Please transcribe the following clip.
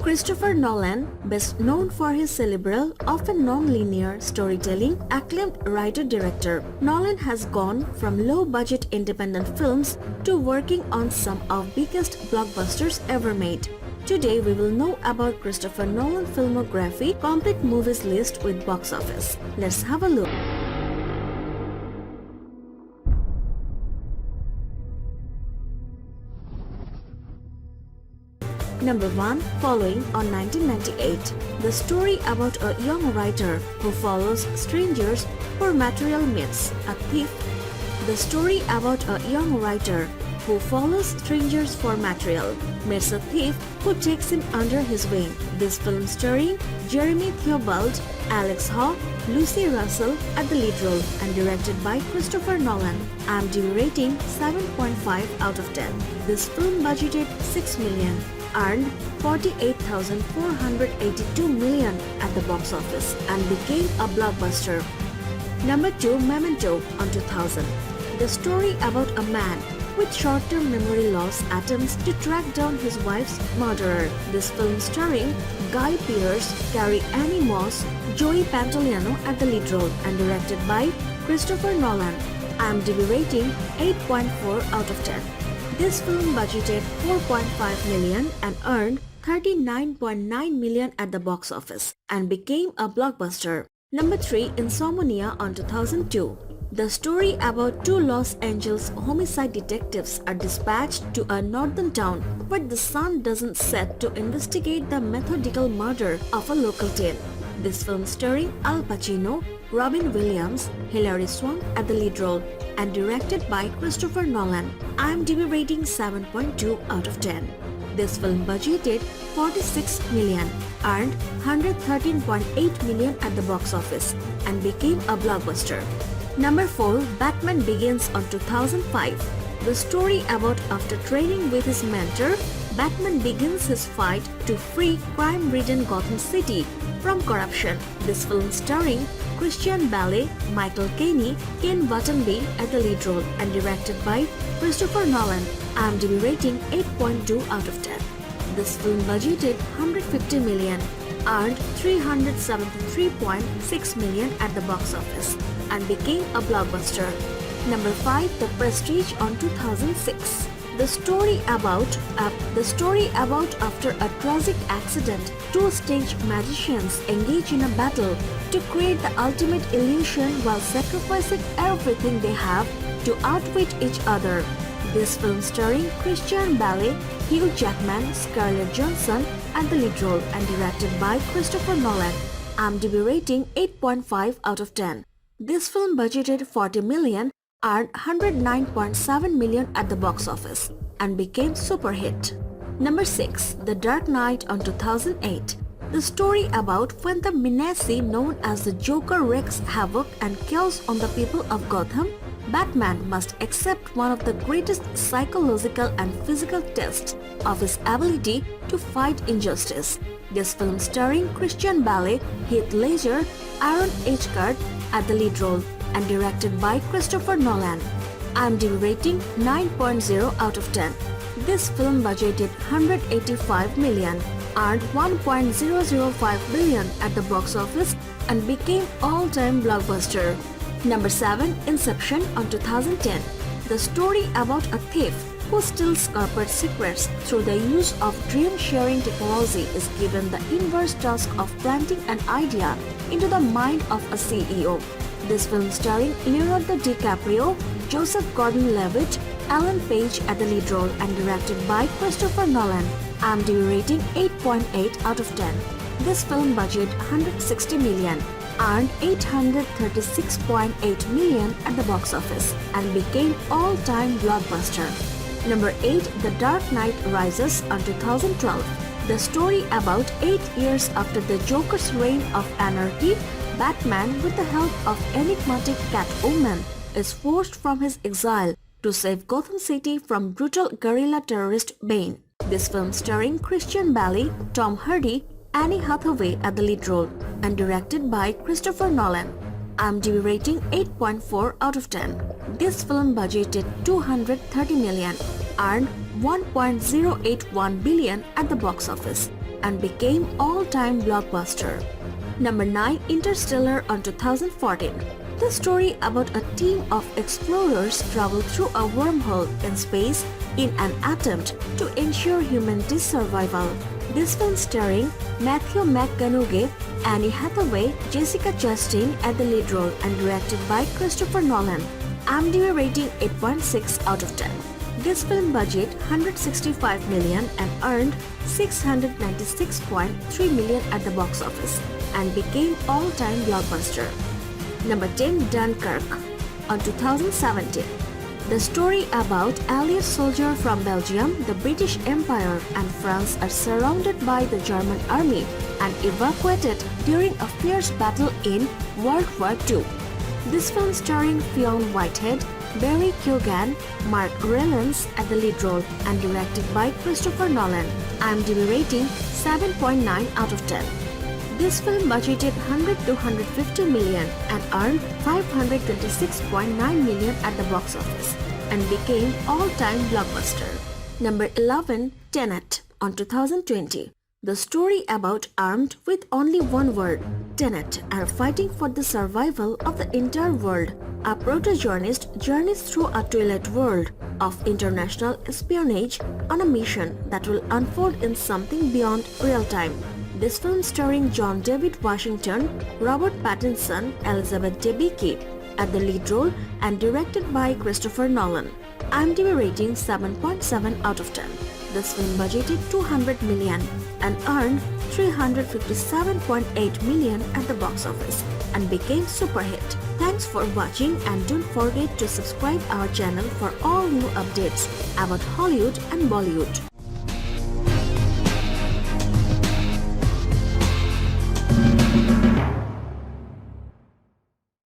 Christopher Nolan, best known for his cerebral, often non-linear storytelling, acclaimed writer-director. Nolan has gone from low-budget independent films to working on some of biggest blockbusters ever made. Today we will know about Christopher Nolan Filmography, complete movies list with box office. Let's have a look. Number 1. Following on 1998. The story about a young writer who follows strangers for material myths, a thief. The story about a young writer who follows strangers for material meets a thief who takes him under his wing. This film starring Jeremy Theobald, Alex Haw, Lucy Russell at the lead role and directed by Christopher Nolan. IMDb rating 7.5 out of 10. This film budgeted $6 million, earned $48,482 million at the box office and became a blockbuster. Number 2. Memento on 2000. The story about a man with short-term memory loss attempts to track down his wife's murderer. This film starring Guy Pearce, Carrie-Anne, Joey Pantoliano at the lead role and directed by Christopher Nolan. IMDb rating 8.4 out of 10. This film budgeted $4.5 million and earned $39.9 million at the box office and became a blockbuster. Number 3. Insomnia on 2002. The story about two Los Angeles homicide detectives are dispatched to a northern town where the sun doesn't set to investigate the methodical murder of a local teen. This film starring Al Pacino, Robin Williams, Hilary Swank at the lead role and directed by Christopher Nolan. IMDb rating 7.2 out of 10. This film budgeted $46 million, earned $113.8 million at the box office and became a blockbuster. Number 4. Batman Begins on 2005. The story about after training with his mentor, Batman begins his fight to free crime-ridden Gotham City from corruption. This film starring Christian Bale, Michael Caine, Ken Watanabe at the lead role and directed by Christopher Nolan. IMDb rating 8.2 out of 10. This film budgeted $150 million, earned $373.6 million at the box office and became a blockbuster. Number 5. The Prestige on 2006. The story about after a tragic accident, two stage magicians engage in a battle to create the ultimate illusion while sacrificing everything they have to outwit each other. This film starring Christian Bale, Hugh Jackman, Scarlett Johansson at the lead role and directed by Christopher Nolan. IMDb rating 8.5 out of 10. This film budgeted $40 million, earned $109.7 million at the box office and became super hit. Number 6. The Dark Knight on 2008. The story about when the menace known as the Joker wreaks havoc and kills on the people of Gotham, Batman must accept one of the greatest psychological and physical tests of his ability to fight injustice. This film starring Christian Bale, Heath Ledger, Aaron Eckhart at the lead role and directed by Christopher Nolan. IMDb rating 9.0 out of 10. This film budgeted $185 million, earned $1.005 billion at the box office and became all-time blockbuster. Number 7. Inception on 2010. The story about a thief who steals corporate secrets through the use of dream-sharing technology is given the inverse task of planting an idea into the mind of a CEO. This film starring Leonardo DiCaprio, Joseph Gordon-Levitt, Ellen Page at the lead role and directed by Christopher Nolan. IMDb rating 8.8 out of 10. This film budgeted $160 million, earned $836.8 million at the box office and became all-time blockbuster. Number 8. The Dark Knight Rises on 2012. The story about 8 years after the Joker's reign of anarchy, Batman, with the help of enigmatic Catwoman, is forced from his exile to save Gotham City from brutal guerrilla terrorist Bane. This film starring Christian Bale, Tom Hardy, Annie Hathaway at the lead role and directed by Christopher Nolan. IMDb rating 8.4 out of 10. This film budgeted $230 million, earned $1.081 billion at the box office and became all-time blockbuster. Number 9. Interstellar on 2014. The story about a team of explorers travel through a wormhole in space in an attempt to ensure humanity's survival. This film starring Matthew McConaughey, Anne Hathaway, Jessica Chastain at the lead role and directed by Christopher Nolan. IMDb rating 8.6 out of 10. This film budget $165 million and earned $696.3 million at the box office and became all-time blockbuster. Number 10. Dunkirk on 2017. The story about allied soldiers from Belgium, the British Empire and France are surrounded by the German army and evacuated during a fierce battle in World War II. This film starring Fionn Whitehead, Barry Keoghan, Mark Rylance at the lead role and directed by Christopher Nolan. IMDb rating 7.9 out of 10. This film budgeted $100 to $150 million and earned $526.9 million at the box office and became all-time blockbuster. Number 11. Tenet on 2020. The story about armed with only one word, Tenet, are fighting for the survival of the entire world. A protagonist journeys through a twilight world of international espionage on a mission that will unfold in something beyond real time. This film starring John David Washington, Robert Pattinson, Elizabeth Debicki at the lead role and directed by Christopher Nolan. IMDb rating 7.7 out of 10. This film budgeted $200 million and earned $357.8 million at the box office and became super hit. Thanks for watching and don't forget to subscribe our channel for all new updates about Hollywood and Bollywood.